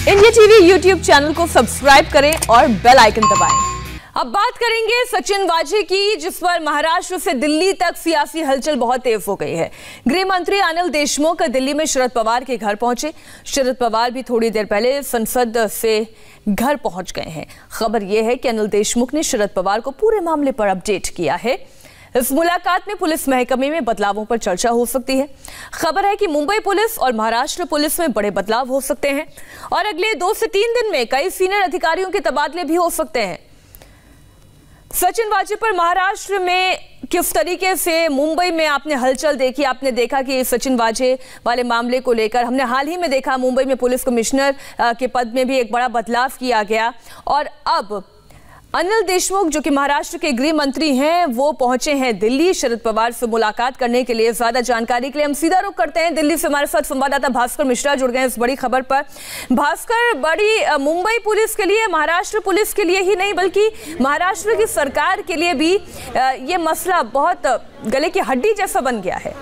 India TV YouTube channel को subscribe करें और बेल आइकन दबाएं। अब बात करेंगे सचिन वाजे की, जिस पर महाराष्ट्र से दिल्ली तक सियासी हलचल बहुत तेज हो गई है। गृह मंत्री अनिल देशमुख दिल्ली में शरद पवार के घर पहुंचे। शरद पवार भी थोड़ी देर पहले संसद से घर पहुंच गए हैं। खबर यह है कि अनिल देशमुख ने शरद पवार को पूरे मामले पर अपडेट किया है। इस मुलाकात में पुलिस महकमे में बदलावों पर चर्चा हो सकती है। खबर है कि मुंबई पुलिस और महाराष्ट्र पुलिस में बड़े बदलाव हो सकते हैं और अगले 2 से 3 दिन में कई सीनियर अधिकारियों के तबादले भी हो सकते हैं। सचिन वाजे पर महाराष्ट्र में किस तरीके से मुंबई में आपने हलचल देखी, आपने देखा कि सचिन वाजे वाले मामले को लेकर हमने हाल ही में देखा मुंबई में पुलिस कमिश्नर के पद में भी एक बड़ा बदलाव किया गया और अब अनिल देशमुख जो कि महाराष्ट्र के गृह मंत्री हैं वो पहुंचे हैं दिल्ली शरद पवार से मुलाकात करने के लिए। ज्यादा जानकारी के लिए हम सीधा रुख करते हैं दिल्ली से। हमारे साथ संवाददाता भास्कर मिश्रा जुड़ गए हैं इस बड़ी खबर पर। भास्कर, बड़ी मुंबई पुलिस के लिए, महाराष्ट्र पुलिस के लिए ही नहीं बल्कि महाराष्ट्र की सरकार के लिए भी ये मसला बहुत गले की हड्डी जैसा बन गया है।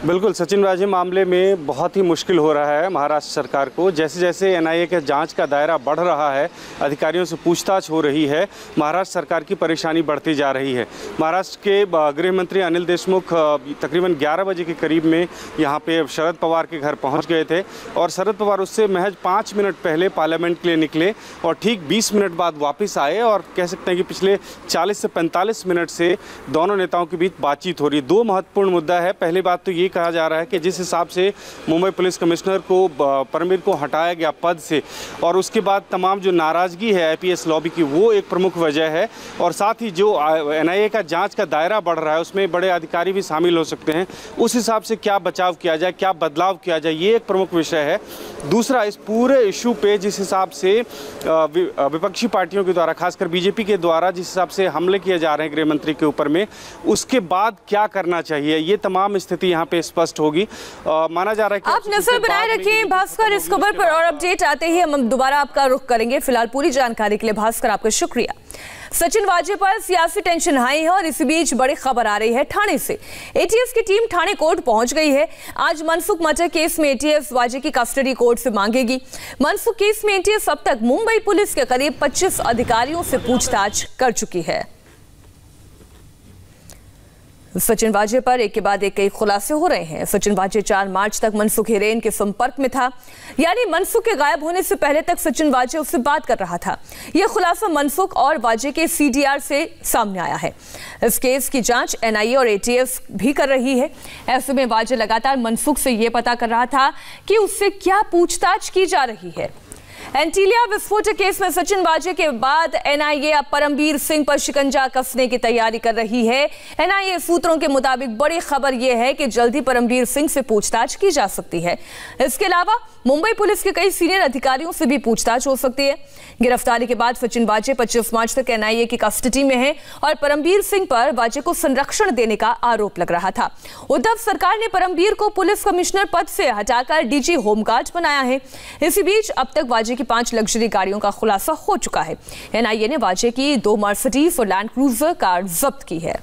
बिल्कुल, सचिन वाजे मामले में बहुत ही मुश्किल हो रहा है महाराष्ट्र सरकार को। जैसे जैसे एनआईए के जांच का दायरा बढ़ रहा है, अधिकारियों से पूछताछ हो रही है, महाराष्ट्र सरकार की परेशानी बढ़ती जा रही है। महाराष्ट्र के गृह मंत्री अनिल देशमुख तकरीबन 11 बजे के करीब में यहाँ पे शरद पवार के घर पहुँच गए थे और शरद पवार उससे महज 5 मिनट पहले पार्लियामेंट के लिए निकले और ठीक 20 मिनट बाद वापस आए और कह सकते हैं कि पिछले 40 से 45 मिनट से दोनों नेताओं के बीच बातचीत हो रही है। 2 महत्वपूर्ण मुद्दा है। पहली बात तो ये कहा जा रहा है कि जिस हिसाब से मुंबई पुलिस कमिश्नर को परमवीर को हटाया गया पद से और उसके बाद तमाम जो नाराजगी है आईपीएस लॉबी की, वो एक प्रमुख वजह है और साथ ही जो एनआईए का जांच का दायरा बढ़ रहा है उसमें बड़े अधिकारी भी शामिल हो सकते हैं। उस हिसाब से क्या बचाव किया जाए, क्या बदलाव किया जाए, ये एक प्रमुख विषय है। दूसरा, इस पूरे इशू पे जिस हिसाब से विपक्षी पार्टियों के द्वारा, खासकर बीजेपी के द्वारा जिस हिसाब से हमले किए जा रहे हैं गृह मंत्री के ऊपर में, उसके बाद क्या करना चाहिए, ये तमाम स्थिति यहाँ पे स्पष्ट होगी। माना जा रहा है कि आप नजर बनाए रखें भास्कर इस खबर पर और अपडेट आते ही हम दोबारा आपका रुख करेंगे। फिलहाल पूरी जानकारी के लिए भास्कर आपका शुक्रिया। सचिन वाजे पर सियासी टेंशन हाई है और इसी बीच बड़ी खबर आ रही है ठाणे से। एटीएस की टीम ठाणे कोर्ट पहुंच गई है। आज मनसुख मर्डर केस में एटीएस वाजे की कस्टडी कोर्ट से मांगेगी। मनसुख केस में एटीएस अब तक मुंबई पुलिस के करीब 25 अधिकारियों से पूछताछ कर चुकी है। सचिन वाजे पर एक के बाद एक कई खुलासे हो रहे हैं। सचिन वाजे 4 मार्च तक मनसुख हिरेन के संपर्क में था, यानी मनसुख के गायब होने से पहले तक सचिन वाजे उससे बात कर रहा था। यह खुलासा मनसुख और वाजे के सीडीआर से सामने आया है। इस केस की जांच एनआईए और एटीएस भी कर रही है। ऐसे में वाजे लगातार मनसुख से यह पता कर रहा था कि उससे क्या पूछताछ की जा रही है। एंटीलिया विस्फोटक केस में सचिन वाजे के बाद एनआईए अब परमवीर सिंह पर शिकंजा कसने की तैयारी कर रही है। एनआईए सूत्रों के मुताबिक बड़ी खबर यह है कि जल्दी परमवीर सिंह से पूछताछ की जा सकती है। इसके अलावा मुंबई पुलिस के कई सीनियर अधिकारियों से भी पूछताछ हो सकती है। गिरफ्तारी के बाद सचिन वाजे 25 मार्च तक एनआईए की कस्टडी में है और परमवीर सिंह पर वाजे को संरक्षण देने का आरोप लग रहा था। उद्धव सरकार ने परमवीर को पुलिस कमिश्नर पद से हटाकर डीजी होमगार्ड बनाया है। इसी बीच अब तक वाजे की 5 लग्जरी गाड़ियों का खुलासा हो चुका है। एनआईए ने वाजे की 2 मर्सिडीज और लैंड क्रूजर कार जब्त की है।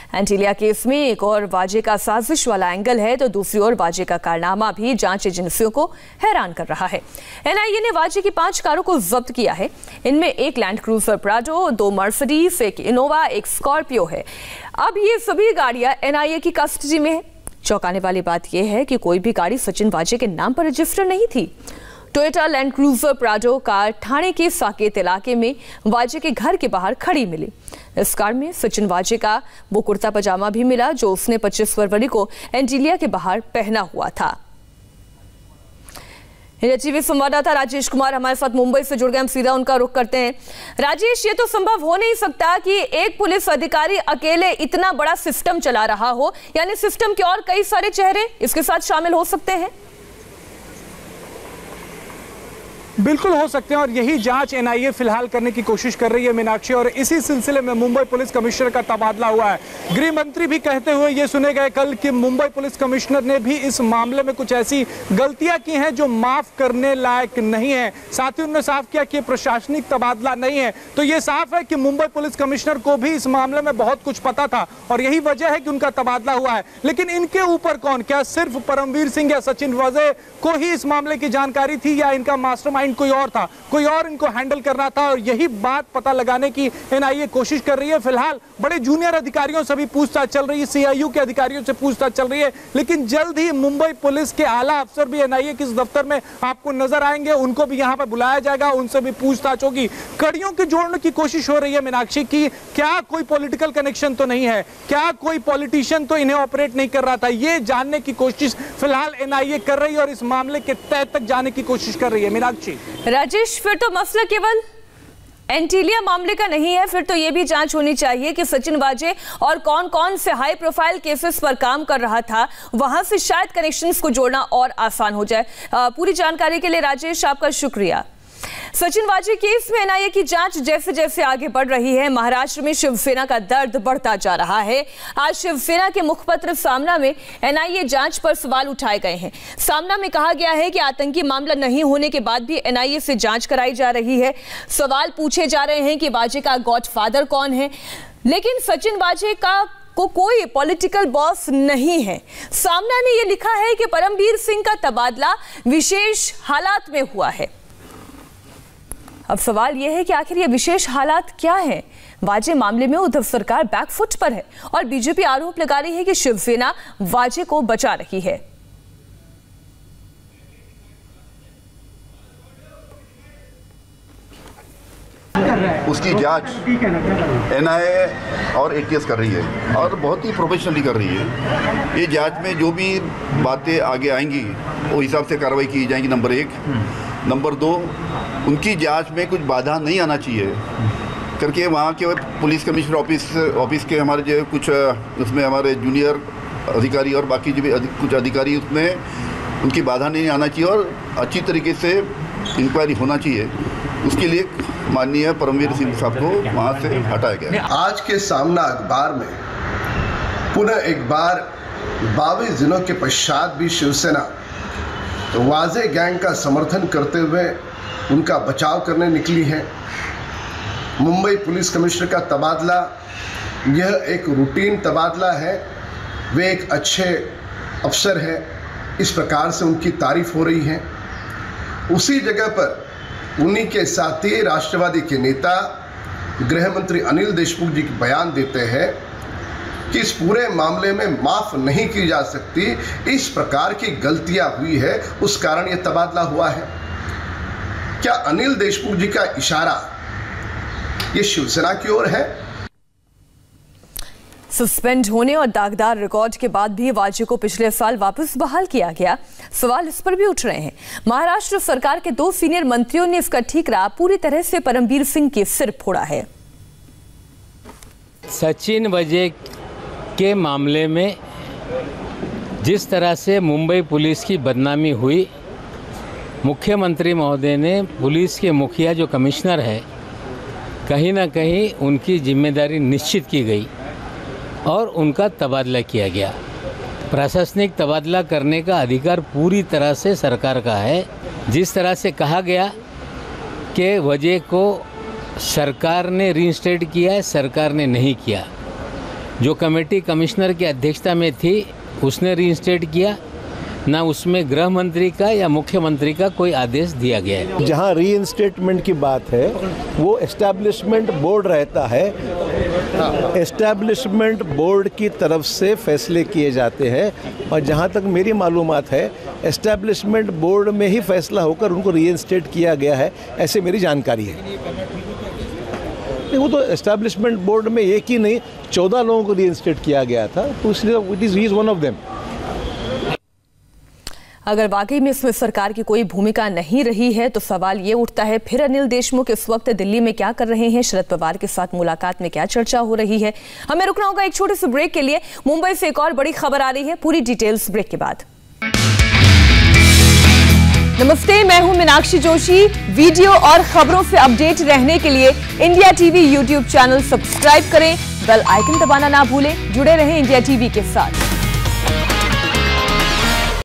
एंटीलिया केस में एक और वाजे का साजिश वाला एंगल है तो दूसरी ओर वाजे का कारनामा भी जांच एजेंसियों को हैरान कर रहा है। एनआईए ने वाजे की 5 कारों को जब्त किया है। इनमें एक लैंड क्रूजर प्राडो, 2 मर्सिडीज, एक इनोवा, एक स्कॉर्पियो है। अब ये सभी गाड़ियां एनआईए की कस्टडी में है। चौंकाने वाली बात यह है कि कोई भी गाड़ी सचिन वाजे के नाम पर रजिस्टर नहीं थी। Toyota land cruiser Prado car Thane के साकेत इलाके में वाजे के घर के बाहर खड़ी मिली। इस कार में सचिन वाजे का वो कुर्ता पजामा भी मिला जो उसने 25 फरवरी को एंटीलिया के बाहर पहना हुआ था। इंडिया टीवी संवाददाता राजेश कुमार हमारे साथ मुंबई से जुड़ गए, हम सीधा उनका रुख करते हैं। राजेश, ये तो संभव हो नहीं सकता कि एक पुलिस अधिकारी अकेले इतना बड़ा सिस्टम चला रहा हो, यानी सिस्टम के और कई सारे चेहरे इसके साथ शामिल हो सकते हैं। बिल्कुल हो सकते हैं और यही जांच एनआईए फिलहाल करने की कोशिश कर रही है मीनाक्षी। और इसी सिलसिले में मुंबई पुलिस कमिश्नर का तबादला हुआ है। गृह मंत्री भी कहते हुए ये सुने गए कल कि मुंबई पुलिस कमिश्नर ने भी इस मामले में कुछ ऐसी गलतियां की हैं जो माफ करने लायक नहीं है। साथ ही उन्होंने साफ किया कि प्रशासनिक तबादला नहीं है। तो ये साफ है कि मुंबई पुलिस कमिश्नर को भी इस मामले में बहुत कुछ पता था और यही वजह है कि उनका तबादला हुआ है। लेकिन इनके ऊपर कौन, क्या सिर्फ परमवीर सिंह या सचिन वाजे को ही इस मामले की जानकारी थी या इनका मास्टरमाइंड कोई और था, कोई और इनको हैंडल करना था? और यही बात पता लगाने की एनआईए कोशिश कर रही है। फिलहाल बड़े जूनियर अधिकारियों से भी पूछताछ चल रही है, सीआईयू के अधिकारियों से पूछताछ चल रही है। लेकिन जल्द ही मुंबई पुलिस के आला अफसर भी एनआईए के इस दफ्तर में आपको नजर आएंगे, उनको भी यहां पर बुलाया जाएगा, उनसे भी पूछताछ होगी। कड़ियों के जोड़ने की कोशिश हो रही है मीनाक्षी की क्या कोई पॉलिटिकल कनेक्शन तो नहीं है, क्या कोई पॉलिटिशियन तो इन्हें ऑपरेट नहीं कर रहा था, ये जानने की कोशिश फिलहाल एनआईए कर रही है और इस मामले के तह तक जाने की कोशिश कर रही है। मीनाक्षी। राजेश, फिर तो मसला केवल एंटीलिया मामले का नहीं है, फिर तो यह भी जांच होनी चाहिए कि सचिन वाजे और कौन कौन से हाई प्रोफाइल केसेस पर काम कर रहा था, वहां से शायद कनेक्शंस को जोड़ना और आसान हो जाए। पूरी जानकारी के लिए राजेश आपका शुक्रिया। सचिन वाजे केस में एनआईए की जांच जैसे जैसे आगे बढ़ रही है, महाराष्ट्र में शिवसेना का दर्द बढ़ता जा रहा है। आज शिवसेना के मुखपत्र सामना में एनआईए जांच पर सवाल उठाए गए हैं। सामना में कहा गया है कि आतंकी मामला नहीं होने के बाद भी एनआईए से जांच कराई जा रही है। सवाल पूछे जा रहे हैं कि वाजे का गॉडफादर कौन है, लेकिन सचिन वाजे को कोई पॉलिटिकल बॉस नहीं है। सामना ने यह लिखा है कि परमवीर सिंह का तबादला विशेष हालात में हुआ है। अब सवाल यह है कि आखिर ये विशेष हालात क्या हैं? वाजे मामले में उद्धव सरकार बैकफुट पर है और बीजेपी आरोप लगा रही है कि शिवसेना वाजे को बचा रही है। उसकी जांच एनआईए और एटीएस कर रही है और बहुत ही प्रोफेशनली कर रही है। ये जांच में जो भी बातें आगे आएंगी वो हिसाब से कार्रवाई की जाएगी, नंबर 1। नंबर 2, उनकी जांच में कुछ बाधा नहीं आना चाहिए करके वहाँ के पुलिस कमिश्नर ऑफिस के हमारे जो कुछ उसमें हमारे जूनियर अधिकारी और बाकी जो भी कुछ अधिकारी उसमें उनकी बाधा नहीं आना चाहिए और अच्छी तरीके से इंक्वायरी होना चाहिए। उसके लिए माननीय परमवीर सिंह साहब को वहाँ से हटाया गया। आज के सामना अखबार में पुनः एक बार 22 दिनों के पश्चात भी शिवसेना वाजे गैंग का समर्थन करते हुए उनका बचाव करने निकली है। मुंबई पुलिस कमिश्नर का तबादला यह एक रूटीन तबादला है, वे एक अच्छे अफसर हैं, इस प्रकार से उनकी तारीफ हो रही है। उसी जगह पर उन्हीं के साथी राष्ट्रवादी के नेता गृह मंत्री अनिल देशमुख जी बयान देते हैं कि इस पूरे मामले में माफ नहीं की जा सकती, इस प्रकार की गलतियां हुई है, उस कारण यह तबादला हुआ है। क्या अनिल देशमुख जी का इशारा ये शिवसेना की ओर है? सस्पेंड होने और दागदार रिकॉर्ड के बाद भी वाजे को पिछले साल वापस बहाल किया गया, सवाल इस पर भी उठ रहे हैं। महाराष्ट्र सरकार के 2 सीनियर मंत्रियों ने इसका ठीकरा पूरी तरह से परमवीर सिंह के सिर फोड़ा है। सचिन वाजे के मामले में जिस तरह से मुंबई पुलिस की बदनामी हुई, मुख्यमंत्री महोदय ने पुलिस के मुखिया जो कमिश्नर है, कहीं ना कहीं उनकी जिम्मेदारी निश्चित की गई और उनका तबादला किया गया। प्रशासनिक तबादला करने का अधिकार पूरी तरह से सरकार का है। जिस तरह से कहा गया कि वाजे को सरकार ने रीइंस्टेट किया है, सरकार ने नहीं किया। जो कमेटी कमिश्नर की अध्यक्षता में थी उसने रीइंस्टेट किया, ना उसमें गृह मंत्री का या मुख्यमंत्री का कोई आदेश दिया गया है। जहां रीइंस्टेटमेंट की बात है वो एस्टैब्लिशमेंट बोर्ड रहता है, एस्टैब्लिशमेंट बोर्ड की तरफ से फैसले किए जाते हैं और जहां तक मेरी मालूमात है एस्टैब्लिशमेंट बोर्ड में ही फैसला होकर उनको रीइंस्टेट किया गया है, ऐसे मेरी जानकारी है। वो तो एस्टैब्लिशमेंट बोर्ड में एक ही नहीं 14 लोगों को रीइंस्टेट किया गया था, तो इसलिए he is one of them. अगर वाकई में इसमें सरकार की कोई भूमिका नहीं रही है तो सवाल ये उठता है फिर अनिल देशमुख इस वक्त दिल्ली में क्या कर रहे हैं, शरद पवार के साथ मुलाकात में क्या चर्चा हो रही है। हमें रुकना होगा एक छोटे से ब्रेक के लिए। मुंबई से एक और बड़ी खबर आ रही है, पूरी डिटेल्स ब्रेक के बाद। नमस्ते, मैं हूं मीनाक्षी जोशी। वीडियो और खबरों से अपडेट रहने के लिए India TV YouTube channel subscribe करें, बेल आइकन दबाना ना भूलें। जुड़े रहें इंडिया टीवी के साथ।